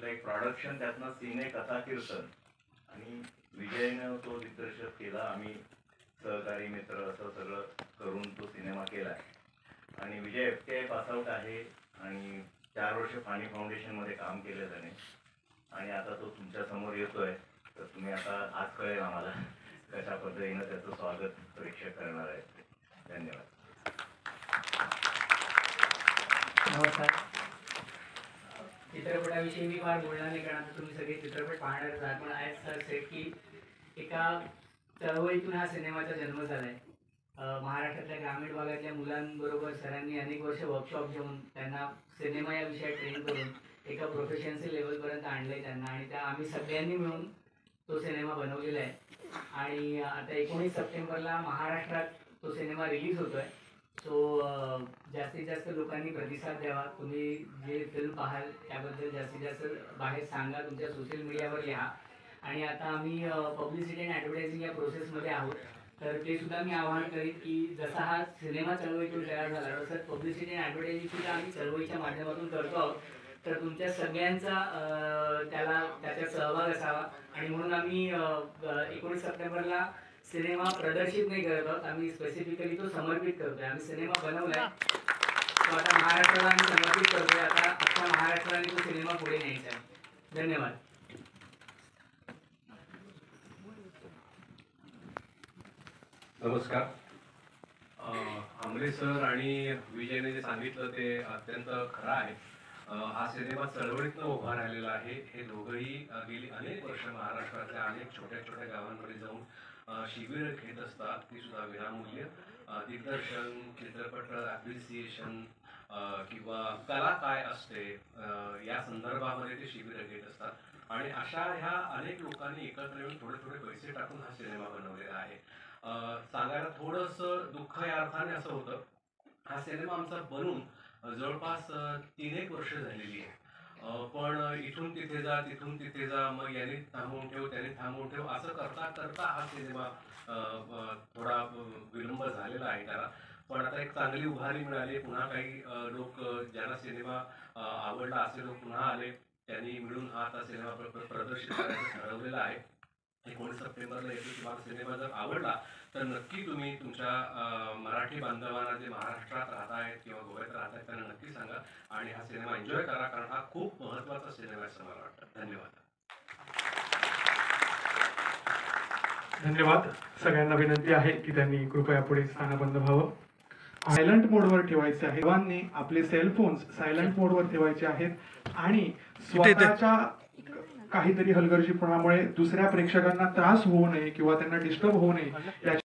म्हटलं एक प्रोडक्शन त्यातनं सिने कथा कीर्तन आणि विजयनं तो दिग्दर्शक केला. आम्ही सहकारी मित्र असं सगळं करून तो सिनेमा केला आहे. आणि विजय FTI पासआउट आहे आणि 4 वर्ष पाणी फाउंडेशनमध्ये काम केलं त्याने आणि आता तो तुमच्या समोर येतोय. तर तुम्ही आता आज कळेल आम्हाला कशा पद्धतीनं त्याचं स्वागत प्रेक्षक करणार आहेत. धन्यवाद. नमस्कार. चित्रपटाविषयी मी फार बोलणार नाही कारण आता तुम्ही सगळे चित्रपट पाहणारच आहात. पण ॲज सर सेट की एका चळवळीतून हा सिनेमाचा जन्म झाला आहे. महाराष्ट्रातल्या ग्रामीण भागातल्या मुलांबरोबर सरांनी अनेक वर्ष वर्कशॉप घेऊन त्यांना सिनेमा या विषयात ट्रेन करून एका प्रोफेशनसी लेवलपर्यंत आणलं आहे त्यांना आणि त्या आम्ही सगळ्यांनी मिळून तो सिनेमा बनवलेला आहे. आणि आता 19 सप्टेंबरला महाराष्ट्रात तो सिनेमा रिलीज होतो आहे. सो जास्तीत जास्त लोकांनी प्रतिसाद द्यावा. तुम्ही जे फिल्म पाहाल त्याबद्दल जास्तीत जास्त बाहेर सांगा, तुमच्या सोशल मीडियावर लिहा. आणि आता आम्ही पब्लिसिटी अँड ॲडव्हर्टायझिंग या प्रोसेसमध्ये आहोत. तर ते सुद्धा मी आवाहन करीन की जसा हा सिनेमा चळवळीतून तयार झाला तसंच पब्लिसिटी अँड ॲडव्हर्टायझिंग सुद्धा आम्ही चळवळीच्या माध्यमातून करतो आहोत. तर तुमच्या सगळ्यांचा त्याच्यात सहभाग असावा. आणि म्हणून आम्ही 19 सप्टेंबरला सिनेमा प्रदर्शित नाही करत आहोत, आम्ही स्पेसिफिकली तो समर्पित करतोय. आम्ही सिनेमा बनवलाय तो आता महाराष्ट्राला आम्ही समर्पित करतोय. आता अख्ख्या महाराष्ट्राने तो सिनेमा पुढे न्यायचा आहे. धन्यवाद. नमस्कार. आमरे सर आणि विजयने जे सांगितलं ते अत्यंत खरं आहे. हा सिनेमा चळवळीतनं उभा राहिलेला आहे. हे दोघंही गेली अनेक वर्ष महाराष्ट्रातल्या अनेक छोट्या छोट्या गावांमध्ये जाऊन शिबिरं घेत असतात, ती सुद्धा विनामूल्य. दिग्दर्शन, चित्रपट ॲप्रिसिएशन किंवा कला काय असते या संदर्भामध्ये ते शिबिरं घेत असतात. आणि अशा ह्या अनेक लोकांनी एकत्र येऊन थोडे थोडे पैसे टाकून हा सिनेमा बनवलेला आहे. सांगायला थोडंसं दुःख या अर्थाने असं होतं, हा सिनेमा आमचा बनून जवळपास 3-1 वर्ष झालेली आहे. पण इथून तिथे जा, तिथून तिथे जा, मग याने थांबवून ठेव, त्याने थांबवून ठेव, असं करता करता हा सिनेमा थोडा विलंब झालेला आहे त्याला. पण आता एक चांगली उभारी मिळाली. पुन्हा काही लोक ज्यांना सिनेमा आवडला असे लोक पुन्हा आले. त्यांनी मिळून हा आता सिनेमा प्रदर्शित करायचं ठरवलेला आहे. 19 सप्टेंबरला येतो. तुम्हाला सिनेमा जर आवडला तर नक्की तुम्ही तुमच्या मराठी बांधवांना जे महाराष्ट्रात राहत आहेत किंवा गोव्यात राहत आहेत त्यांना नक्की सांगा आणि हा सिनेमा एन्जॉय करा, कारण हा खूप महत्त्वाचा सिनेमा आहे असं मला वाटतं. धन्यवाद. धन्यवाद. सगळ्यांना विनंती आहे की त्यांनी कृपया पुढे स्थानबंद व्हावं. सायलंट मोडवर ठेवायचे आहे. सर्वांनी आपले सेलफोन्स सायलंट मोडवर ठेवायचे आहेत आणि स्वतःच्या काहीतरी हलगर्जीपणामुळे दुसऱ्या प्रेक्षकांना त्रास होऊ नये किंवा त्यांना डिस्टर्ब होऊ नये